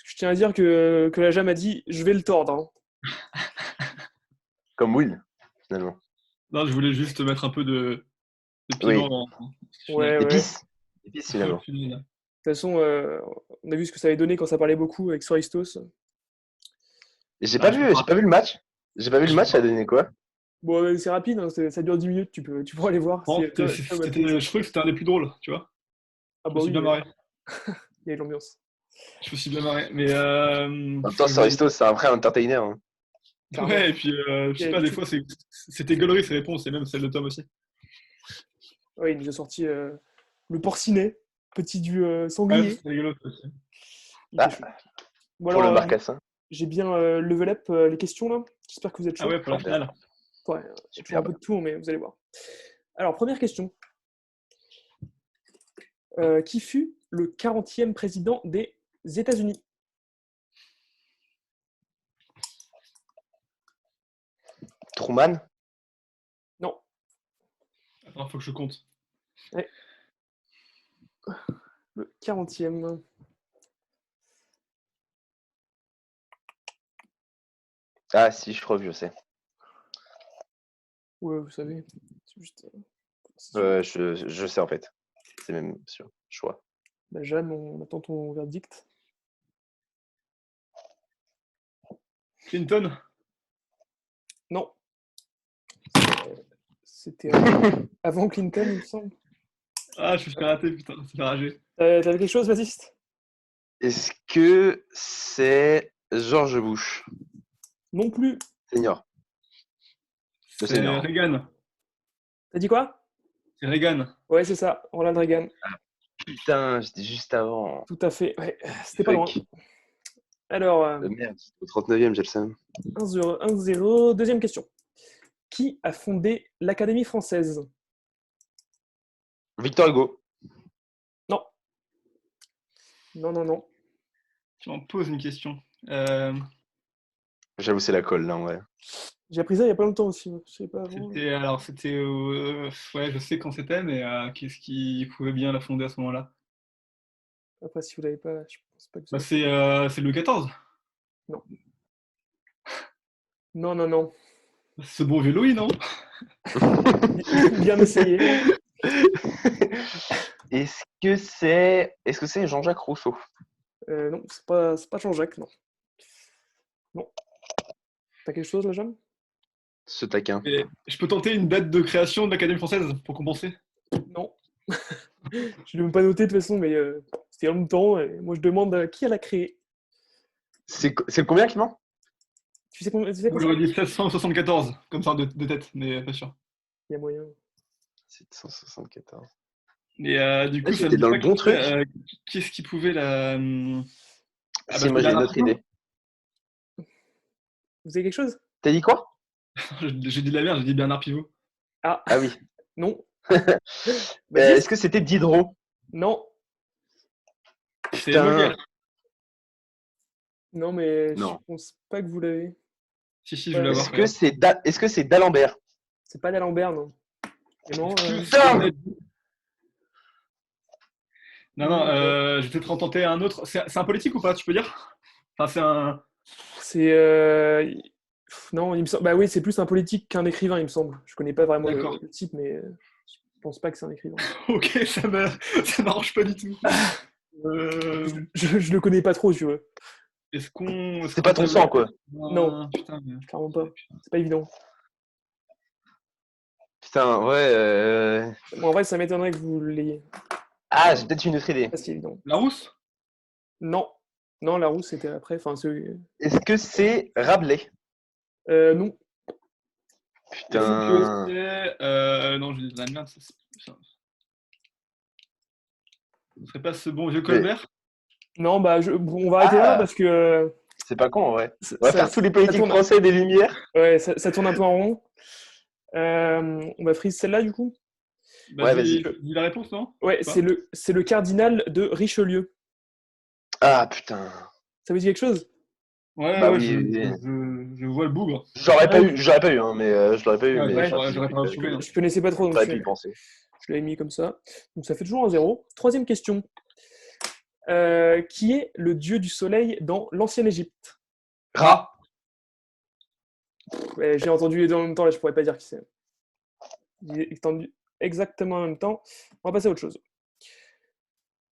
Je tiens à dire que la Jam a dit je vais le tordre. Comme Will, finalement. Non, je voulais juste mettre un peu de Oui. piment dans. Ouais, ouais. Épice. Épice, finalement. De toute façon, on a vu ce que ça avait donné quand ça parlait beaucoup avec Soristos. Et j'ai pas vu le match. J'ai pas vu le match, ça a donné quoi? Bon, c'est rapide, hein, ça dure 10 minutes, tu pourras aller voir. Bon, Si, toi, je trouvais que c'était un des plus drôles, tu vois. ah Je me bah suis oui, bien marré. il y a de l'ambiance. Je me suis bien marré. Mais En même temps, Soristo, c'est un vrai entertainer. Hein. Clairement. ouais, et puis je sais pas, des fois c'était gaulerie ces réponses, et même celle de Tom aussi. Ouais, il nous a sorti le porcinet, petit du Ouais, sanglier. c'était rigolo ça aussi. Il était chaud. Bon, Pour alors, le marcassin. j'ai bien level up les questions là. J'espère que vous êtes chaud. Ah ouais, pour la finale. Ouais, il y a toujours un peu de tout, mais vous allez voir. Alors, première question. Qui fut le 40e président des États-Unis? Truman. Non. Attends, faut que je compte. Ouais. Le 40e. Ah si, je crois que je sais. Ouais, vous savez. C'est juste. Je sais en fait. C'est même sûr. Choix. Bah, Jeanne, on attend ton verdict. Clinton. Non. C'était avant Clinton, il me semble. Ah, je me suis raté, putain, ça fait rager. T'avais quelque chose, Baptiste? Est-ce que c'est George Bush Non plus. Senior. Le C'est senior. Reagan. T'as dit quoi? C'est Reagan. Ouais, c'est ça, Ronald Reagan. Putain, j'étais juste avant. Tout à fait. Ouais, c'était pas loin. Fuck. Alors, Merde, au 39e, j'ai le seum. 1-0, 1-0. Deuxième question. Qui a fondé l'Académie française? Victor Hugo. Non. Non, non, non. Tu m'en poses une question. J'avoue, c'est la colle là, ouais. J'ai appris ça il y a pas longtemps aussi. Je sais pas avant. C'était ouais, je sais quand c'était, mais qu'est-ce qui pouvait bien la fonder à ce moment-là? Après, si vous l'avez pas, je pense pas que Bah, c'est. c'est Louis XIV. Non. Non, non, non. Ce bon vieux Louis, non? Bien essayé. Est-ce que c'est Jean-Jacques Rousseau? Non, c'est pas Jean-Jacques, non. Non. T'as quelque chose là, Jeanne? Ce taquin. Et je peux tenter une date de création de l'Académie française pour compenser? Non. Je ne l'ai même pas noté de toute façon, mais c'était il y a longtemps. Et moi, je demande qui l'a créé. C'est le combien qui ment? Tu sais quoi Moi, j'aurais dit 1674, comme ça de tête, mais pas sûr. Il y a moyen. 774. Mais du coup, Ouais, ça me j'étais dit dans pas le bon truc. qu'est-ce qui pouvait la. Ah Si, bah, moi c'est j'ai une Bernard autre Pivot. idée. Vous avez quelque chose? T'as dit quoi? J'ai dit de la merde, j'ai dit Bernard Pivot. Ah, Ah oui. non. Est-ce que c'était Diderot? Non. C'est Putain. Molière. Non, mais je Non. pense pas que vous l'avez. Si, je voulais avoir. Est-ce que c'est d'Alembert? C'est pas d'Alembert, non. Et non, Putain. Non, je vais peut-être en tenter un autre. C'est un politique ou pas, tu peux dire? Enfin, c'est un. c'est. Non, il me semble. Bah oui, c'est plus un politique qu'un écrivain, il me semble. Je connais pas vraiment le type, mais je pense pas que c'est un écrivain. Ok, ça m'arrange pas du tout. Je le connais pas trop, tu vois. C'est pas ton sang, quoi. Non, putain, mais... clairement pas. C'est pas évident. Putain, ouais. Bon, en vrai, ça m'étonnerait que vous l'ayez. Ah, j'ai peut-être une autre idée. Pas si évident. Larousse? Non. Non, Larousse, c'était après. Enfin, Est-ce que c'est Rabelais? non. Putain. Non, je dis de la merde. Ça. Ce serait pas ce bon vieux Colbert? Non, bah, on va arrêter là parce que. C'est pas con, en vrai. On va faire tous les politiques français des Lumières. Ouais, ça tourne un peu en rond. On va freeze celle-là, du coup. Bah, ouais, vas-y. Dis la réponse, non? Ouais, c'est le cardinal de Richelieu. Ah, putain. Ça vous dit quelque chose? Ouais, bah ouais, oui, je vois le bougre. J'aurais pas eu, hein, mais je l'aurais pas eu. Ouais, mais j'aurais pas retrouvé. Je connaissais pas trop, donc j'aurais pu y penser. je l'avais mis comme ça. Donc ça fait toujours 1-0. Troisième question. Qui est le dieu du soleil dans l'ancienne Égypte? Ra. Ouais, j'ai entendu les deux en même temps, là, je pourrais pas dire qui c'est. J'ai entendu exactement en même temps. On va passer à autre chose.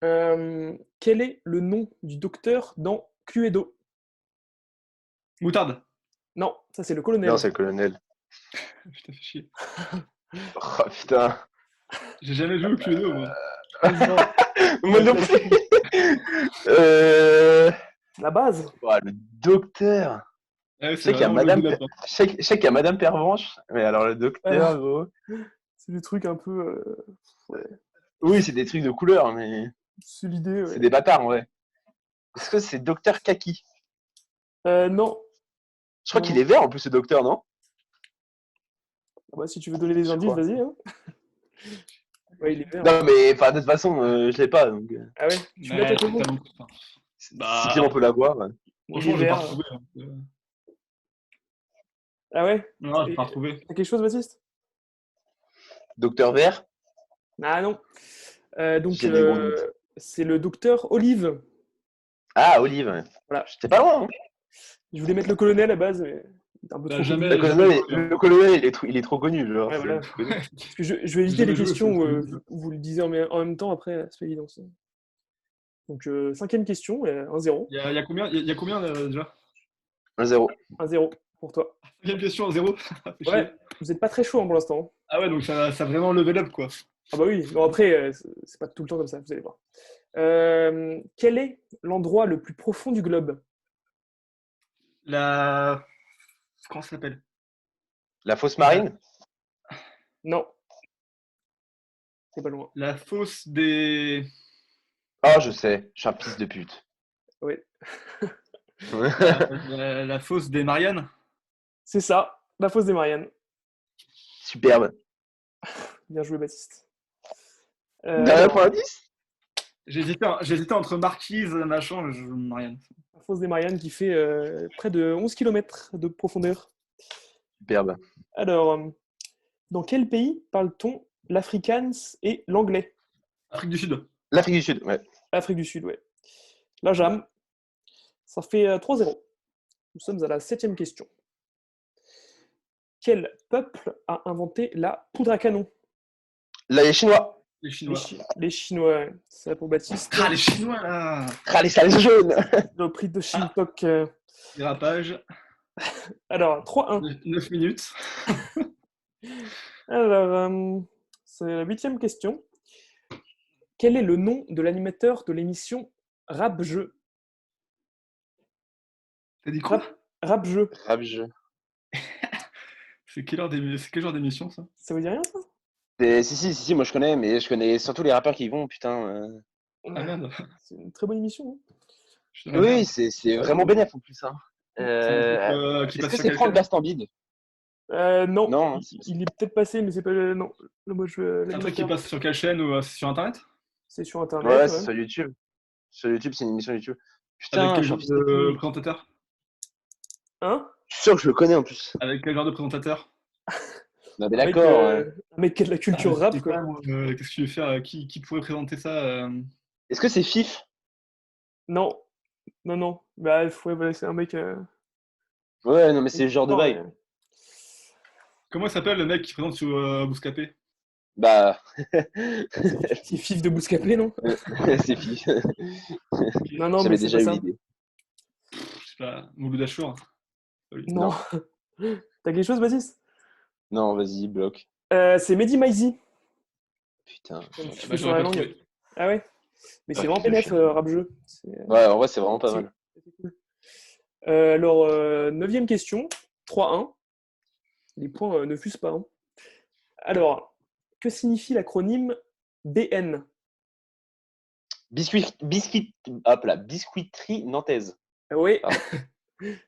Quel est le nom du docteur dans Cluedo? Moutarde. Non, ça c'est le colonel. Non, c'est le colonel. Putain, fais chier. Oh putain. J'ai jamais joué au Cluedo, moi. Moi non plus. Euh... La base. ouah, le docteur. Ouais, Je sais qu'il y a vraiment le Madame, jeu là-dedans. je sais qu'il y a Madame Pervenche, mais alors le docteur, gros. C'est des trucs un peu. Ouais. Oui, c'est des trucs de couleur, mais C'est l'idée, c'est ouais. des bâtards en vrai. Est-ce que c'est Docteur Kaki? Non. Je crois Non, qu'il non. est vert en plus, ce docteur, non? Ah bah, si tu veux donner des Je indices, crois. vas-y. Hein. Ouais, il est vert. Non, mais enfin, de toute façon, je l'ai pas. Donc, Ah ouais, tu l'as Ouais, toi, Togo? t'as beaucoup. Enfin, si bah, Clément peut l'avoir. Ouais. Il franchement, est j'ai pas vert. retrouvé. Hein. Ah ouais? Non, j'ai Et- pas retrouvé. T'as quelque chose, Baptiste? Docteur Vert, Ah non. Donc, j'ai des gros doutes. c'est le docteur Olive. Ah, Olive, ouais. Voilà. J'étais pas loin. Hein. Je voulais mettre le colonel à la base, mais il est un peu Bah, trop connu. jamais, Le jamais colonel, joué. Hein. le colonel, il est trop connu, genre. Ouais, C'est voilà. tout connu. Parce que je vais J'ai éviter jamais les joué, questions où c'est cool. vous le disiez en même temps, après, c'est pas évident ça. Donc, cinquième question, 1-0. Il y a combien, il y a combien déjà? 1-0. 1-0 pour toi. Cinquième question, 0. Fait chier. Ouais, vous n'êtes pas très chaud hein, pour l'instant. Ah ouais, donc ça a vraiment level up, quoi. Ah bah oui, bon après, c'est pas tout le temps comme ça, vous allez voir. Quel est l'endroit le plus profond du globe? La... Comment ça s'appelle? La fausse marine? Non, c'est pas loin. La fosse des... Oh, je sais. Je suis un fils de pute. Ouais, La fosse des Mariannes? c'est ça, la fosse des Mariannes. Superbe. Bien joué, Baptiste. Dernier Alors, point indice? J'hésitais entre Marquise, machin, Marianne. la fosse des Mariannes qui fait près de 11 km de profondeur. Superbe. Alors, dans quel pays parle-t-on l'afrikaans et l'anglais? Afrique du Sud. L'Afrique du Sud, ouais. Afrique du Sud, ouais. La jam, ça fait 3-0. Nous sommes à la 7e question. Quel peuple a inventé la poudre à canon? Là, les Chinois. Les Chinois. Les Chinois, ouais. C'est ça pour Baptiste. Ah, les Chinois, là! Ah, les salles jaunes. Le prix de Shintok. Dérapage. Alors, 3-1. 9 minutes. Alors, c'est la 8e question. Quel est le nom de l'animateur de l'émission Rap Jeu? T'as dit quoi? Rap Jeu. Rap-jeu. C'est quel genre d'émission, ça? Ça vous dit rien, ça? Si, moi je connais, mais je connais surtout les rappeurs qui y vont, putain. Ah merde. C'est une très bonne émission. Hein. Je te la merde. Oui, c'est vraiment bénéf en plus. Hein. C'est un truc, qui Est-ce passe que sur c'est quelle Franck chaîne? Bastambide? Non, Non, hein, il est peut-être passé, mais c'est pas. Non, le moi je C'est un truc qui l'animateur. passe sur quelle chaîne ou sur Internet? C'est sur Internet. ouais, c'est Ouais. sur YouTube. Sur YouTube, c'est une émission YouTube. Avec Putain, quel je suis un genre fils de de pute. présentateur? Hein? Je suis sûr que je le connais en plus. Avec quel genre de présentateur? Non, mais Un mec, d'accord. Ouais. un mec qui a de la culture Je rap, sais quoi. pas, moi, qu'est-ce que tu veux faire? Qui pourrait présenter ça? Est-ce que c'est Fif? Non, non. Bah, ouais, voilà, c'est un mec. Ouais, non, mais c'est le genre de Non, bail. Comment il s'appelle le mec qui présente sur Bouscapé? Bah, c'est Fif de Bouscapé, non? c'est Fif. Non, J'avais mais c'est déjà pas eu ça. l'idée. Je sais pas, Mouloud Achour. Non. T'as quelque chose, Baptiste? Non, vas-y, bloque. C'est Mehdi Maizi. Putain. Un petit Bah, peu sur j'aurais la pas langue. trouvé. Ah ouais? Mais c'est Ouais, vraiment fils de bénef, chien. rap jeu. Ouais, en vrai, c'est vraiment pas C'est- mal. c'est cool. Alors, 9e question, 3-1. Les points ne fusent pas. Hein. Alors, que signifie l'acronyme BN? Hop là, biscuiterie nantaise. Ah oui, Pardon.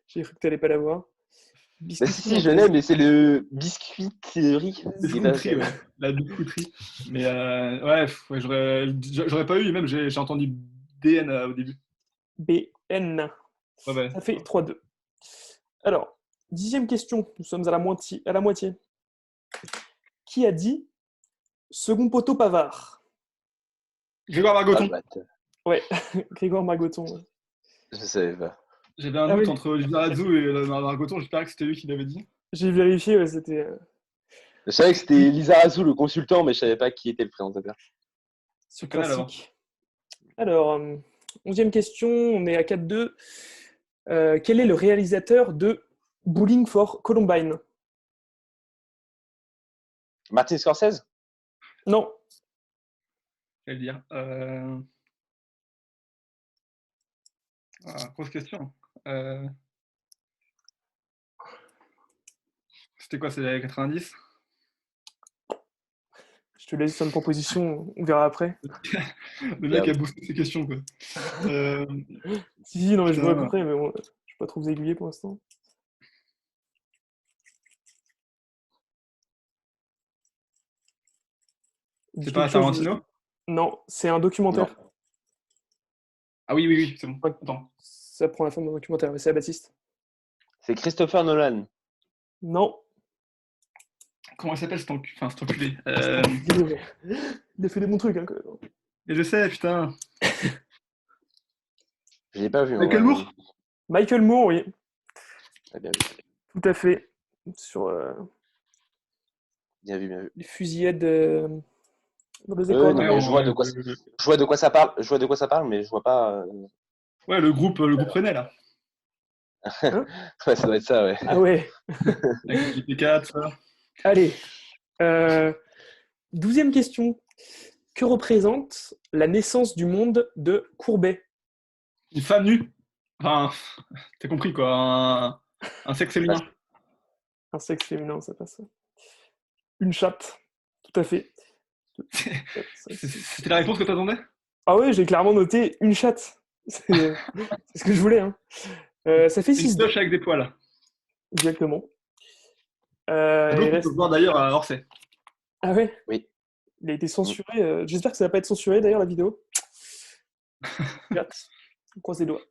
j'ai cru que tu n'allais pas l'avoir. Bah, si, je l'ai, mais c'est le biscuiterie. Biscuiterie, ouais. La biscuiterie. Mais ouais, ouais, j'aurais pas eu, même j'ai entendu DN au début. BN. Ouais, ouais. Ça fait 3-2. Alors, 10e question, nous sommes à la moitié. Qui a dit second poteau Pavard? Grégoire Ah, Margoton. bâtard. Ouais, Grégoire Margoton. Ouais. Je savais pas. J'avais un Ah doute oui, entre Lizarazu et Margoton, j'espère que c'était lui qui l'avait dit. j'ai vérifié, ouais, c'était Je savais que c'était Lizarazu, le consultant, mais je savais pas qui était le présentateur. ce Canal avant. classique. Alors, 11e question, on est à 4-2. Quel est le réalisateur de Bowling for Columbine? Martin Scorsese? Non, Je vais le dire. Grosse question. C'était quoi, c'est les 90? je te laisse une proposition, on verra après. Le mec a boosté ses questions, quoi. Si, non, mais je vois à peu Putain. près, mais bon, je suis pas trop aiguillé pour l'instant. Il dit C'est pas quelque chose. Tarantino? Non, c'est un Non. documentaire. Ah oui, oui, oui, c'est bon. Ouais, Attends. ça prend la forme d'un documentaire, mais c'est à Baptiste. C'est Christopher Nolan. Non, Comment il s'appelle cet cet enculé? il a fait des bons trucs, hein, quand même. Et je sais, putain. Je l'ai pas vu. Michael Moore? Michael Moore, oui, Ah, bien vu. tout à fait. Sur Bien vu, bien vu. les fusillades dans les non, écoles. Ouais, mais je vois de quoi, je vois de quoi ça parle. Je vois de quoi ça parle, mais je vois pas. ouais, le groupe Rennais, là. Hein? Ouais, ça doit être ça, ouais. Ah ouais. Avec le JP4, ça. Allez. 12e question. Que représente la naissance du monde de Courbet? Une femme nue. Enfin, t'as compris, quoi. Un sexe féminin. Un sexe féminin, ça passe. Une chatte, tout à fait. C'était la réponse que t'attendais? Ah ouais, j'ai clairement noté une chatte. C'est ce que je voulais. Hein. Ça fait Une 6-2. cloche avec des poils. Exactement. Tableau Il qu'on peut reste... voir d'ailleurs à Orsay. Ah ouais, Oui. il a été censuré. J'espère que ça va pas être censuré d'ailleurs la vidéo. J'ai hâte. On croise les doigts.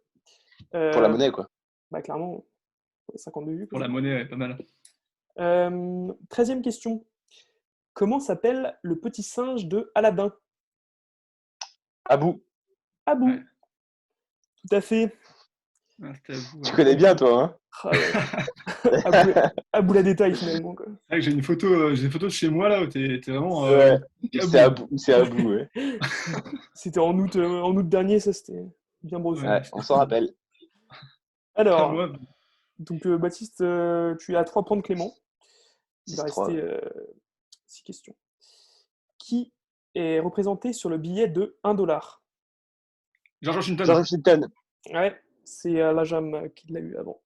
Pour la monnaie, quoi. Bah clairement, 52 vues. Pour la monnaie, ouais, pas mal. 13e question. Comment s'appelle le petit singe de Aladdin? Abou. Abou. Ouais. Tout à fait. Ah, c'était à vous, Tu ouais. connais bien, toi, hein? Ah ouais. Abou la détail finalement. Quoi. C'est vrai que j'ai une photo de chez moi là où t'es vraiment. Ouais. À C'est bout. Abou. C'est Abou, ouais. C'était en août dernier, ça c'était bien brossé. Ouais, Ouais, on s'en rappelle. pas Alors, moi. donc Baptiste, tu es à 3 points de Clément. Il va 6-3. rester 6 questions. Qui est représenté sur le billet de 1 dollar? George Washington. George Washington. Ouais, c'est la Jam qui l'a eu avant.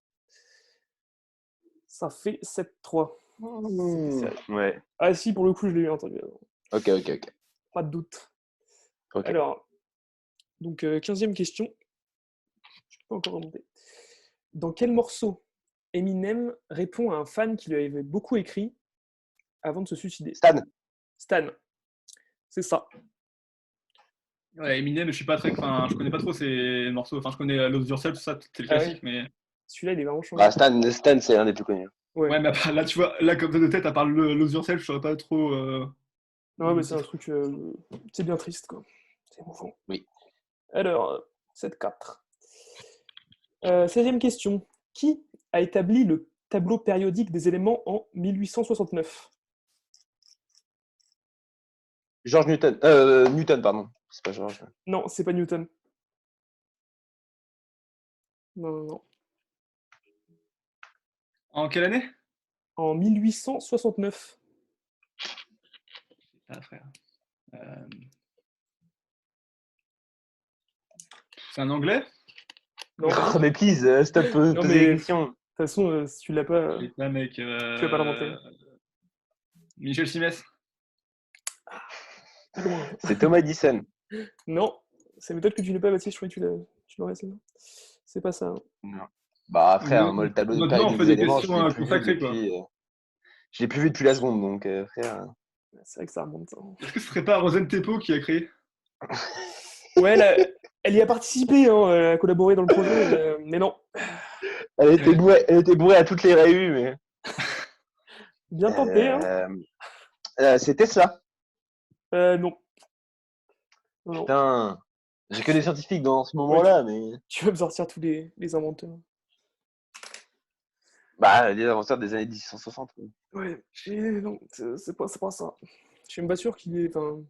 Ça fait 7-3. C'était serré. Ouais. Ah si, pour le coup, je l'ai eu entendu avant. Ok, ok, ok. Pas de doute. Ok. Alors, donc 15e question. Je peux pas encore remonter. Dans quel morceau Eminem répond à un fan qui lui avait beaucoup écrit avant de se suicider? Stan. Stan. C'est ça. Ouais, Eminem, je suis pas très. Enfin, je connais pas trop ces morceaux. Enfin, je connais Lose Yourself, tout ça, c'est le Ah classique, ouais. mais. Celui-là, il est vraiment changé. Bah, Stan, c'est un des plus connus. Ouais. Ouais, mais là, tu vois, là, comme ça de tête, à part Lose Yourself, je saurais pas trop. Ouais, mais le c'est un titre. truc. C'est bien triste, quoi. C'est émouvant. Oui. Alors, 7-4. 16e question. Qui a établi le tableau périodique des éléments en 1869? George Newton. Newton, pardon. C'est pas George. Non, c'est pas Newton. Non, non, non. En quelle année? En 1869. Ah, frère. Euh, C'est un anglais? Non, Oh, mais please, stop, non posez mais des de toute questions. façon, si tu l'as pas, Je sais pas, mec. tu vas pas l'inventer. Michel Simès. Pas loin. C'est Thomas Edison. Non, c'est peut-être que tu l'as pas, Baptiste, je croyais que tu l'aurais, celle-là. C'est pas ça. Hein. Non. Bah, frère, moi, le tableau de Maintenant, on période fait des des éléments, questions consacrées, quoi. je l'ai plus vu depuis la seconde, donc, frère. C'est vrai que ça remonte. Hein. Est-ce que ce serait pas Rosen Tepo qui a créé? Ouais, elle y a participé, hein, elle a collaboré dans le projet, mais non. Elle était bourrée à toutes les réus, mais. Bien tenté, hein. C'est Tesla. Non. Non, non. Putain. J'ai que des scientifiques dans ce moment-là, mais. Tu vas me sortir tous les inventeurs. Bah, les inventeurs des années 1860. quoi. Ouais, mais non, c'est pas ça. Je suis même pas sûr qu'il est. Enfin,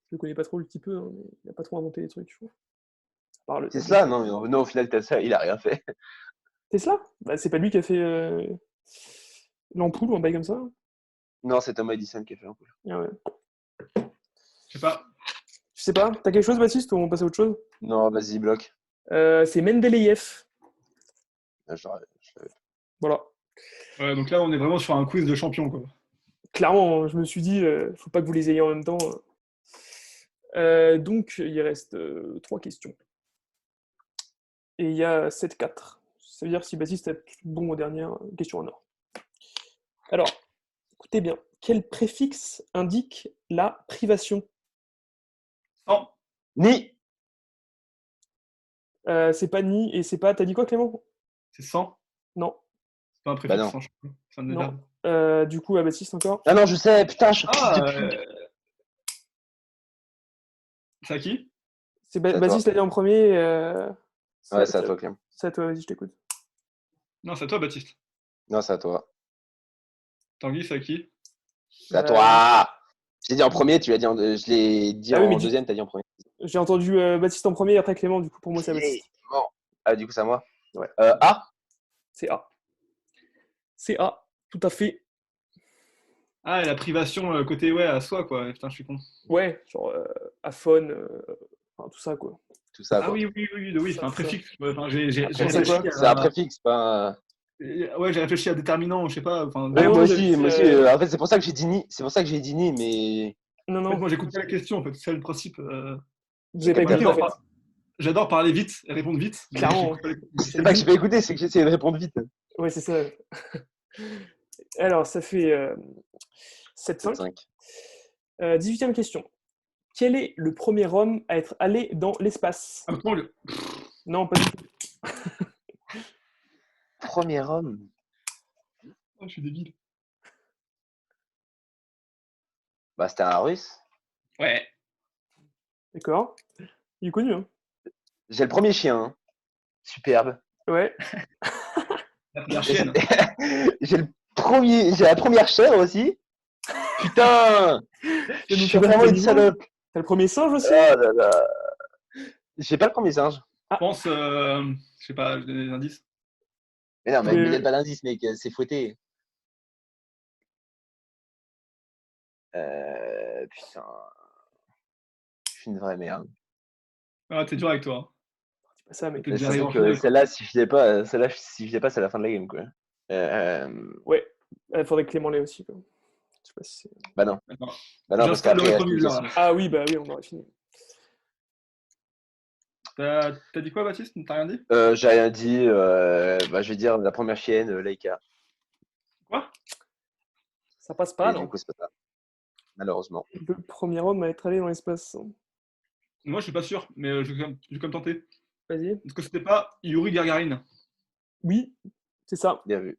je le connais pas trop le petit peu, hein, mais il a pas trop inventé les trucs, je trouve. À part le tableau. Tesla, non, mais non, au final, Tesla, il a rien fait. Tesla? Bah, c'est pas lui qui a fait l'ampoule ou un bail comme ça? Non, c'est Thomas Edison qui a fait un peu. Ah ouais. Je sais pas. Je sais pas, t'as quelque chose, Baptiste, ou on passe à autre chose? Non, vas-y, bloque. C'est Mendeleïev. Ah, Voilà. Ouais, donc là, on est vraiment sur un quiz de champion, quoi. Clairement, je me suis dit, faut pas que vous les ayez en même temps. Donc, il reste 3 questions. Et il y a 7-4. Ça veut dire si Baptiste est bon aux dernières questions en or. Alors, écoutez bien. Quel préfixe indique la privation? 100. Ni. C'est pas ni et c'est pas. T'as dit quoi, Clément? C'est 100. Non. C'est pas un Bah préfixe, non. 100, je crois. C'est un Non. adverbe. Du coup, à Baptiste encore. Ah non, je sais, putain, je. Ah, depuis- c'est à qui? C'est C'est à Baptiste toi. l'a dit en premier. Ouais, c'est à toi, Clem. C'est à toi, vas-y, je t'écoute. Non, c'est à toi, Baptiste. Non, c'est à toi. Tanguy, c'est à qui? C'est à toi. Je l'ai dit en premier, tu l'as dit je l'ai dit Ah oui, mais en deuxième, t'as dit en premier. j'ai entendu Baptiste en premier et après Clément, du coup, pour moi, c'est à Baptiste. Bon. Ah, du coup, c'est à moi. Ouais. A. C'est A. C'est A, tout à fait. Ah, et la privation côté, ouais, à soi, quoi. Putain, je suis con. Ouais, genre aphone, enfin, tout ça, quoi. Tout ça, Ah quoi. oui, oui, c'est un Ça. préfixe. Ouais, enfin, j'ai Après, c'est quoi? C'est un préfixe, pas. Ouais, j'ai réfléchi à déterminant, je sais pas. Enfin, Ah Oui, non, moi j'avais aussi, dit, moi aussi. En fait, c'est pour ça que j'ai dit ni. C'est pour ça que j'ai dit ni, mais. Non, en fait, non, moi, j'écoute pas la question, en fait. C'est ça le principe. vous avez Ok, pas Moi, écouté, en d'accord. fait. j'adore parler vite et répondre vite, mais Clairement. j'écoute pas les C'est C'est le pas que j'ai but. pas écouté, c'est que j'essayais de répondre vite. Ouais, c'est ça. Alors, ça fait 7-5. 7-5. 18e question. Quel est le premier homme à être allé dans l'espace? Armstrong. Non, pas du tout. Premier homme. Oh, je suis débile. Bah, c'était un russe. Ouais. D'accord. Il est connu, hein. J'ai le premier chien. Hein. Superbe. Ouais. La première Et chienne. j'ai la première chair aussi. Putain, Tu vas je nous suis faire tous vraiment les une animaux. salope. T'as le premier singe aussi? Oh là là. J'ai pas le premier singe. Je pense, je sais pas, je donne des indices. Mais non, mais me Le- donne pas d'indice, mec, c'est fouetté. Putain. Je suis une vraie merde. Ah, t'es dur avec toi. Hein. C'est pas ça, Ça mec. peut Mais déjà surtout arriver en que finale. Quoi. celle-là, si je l'ai pas, c'est la fin de la game, quoi. Ouais. Il faudrait que Clément l'ait aussi, quoi. Je sais pas si c'est... Bah non. Attends. Bah non, parce J'installe le qu'après, rétroviseur, là. Ah oui, bah oui, on aurait fini. T'as dit quoi, Baptiste? T'as rien dit? j'ai rien dit. Bah, je vais dire la première chienne, Laika. Quoi? Ça passe pas, Et du non. coup, c'est pas ça. Malheureusement. Le premier homme à être allé dans l'espace. Moi, je suis pas sûr, mais je vais quand même tenter. Vas-y. Est-ce que c'était pas Yuri Gagarin? Oui, c'est ça, Bien vu.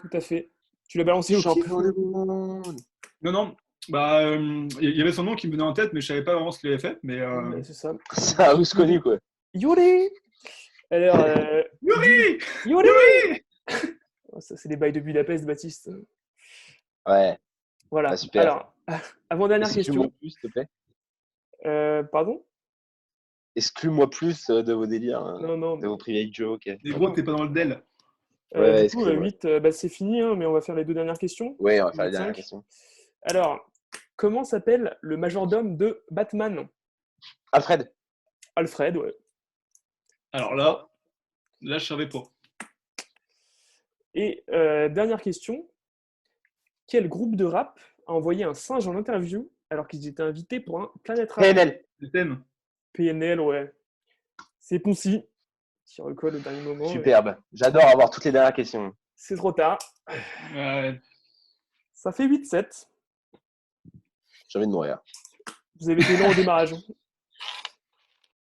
tout à fait. Tu l'as balancé au pif Champion ou... du monde. Non. Bah, il y avait son nom qui me venait en tête, mais je savais pas vraiment ce qu'il avait fait. Mais Ouais, c'est ça. C'est un russe connu, quoi. Yuri. Alors, Yuri! Yuri. Yuri! Oh, ça, c'est des bails de Budapest, Baptiste. Ouais. Voilà. Bah, super. Alors, avant-dernière Exclue-moi question. plus, s'il te plaît. Pardon? Exclue-moi plus de vos délires, hein, Non, non. de vos private jokes. Mais gros, t'es pas dans le DEL. Ouais, Du coup, excuse-moi. 8, bah, c'est fini, hein, mais on va faire les 2 dernières questions. Ouais, on va faire la 8, dernière 5. question. Alors, comment s'appelle le majordome de Batman? Alfred. Alfred, ouais. Alors là, je savais pas. Et dernière question. Quel groupe de rap a envoyé un singe en interview alors qu'ils étaient invités pour un Planète Rap? PNL. Le thème. PNL, ouais. C'est Poncy qui recolle au dernier moment. Superbe. J'adore avoir toutes les dernières questions. C'est trop tard. Ouais. Ça fait 8-7. J'ai envie de mourir. Vous avez été lent au démarrage.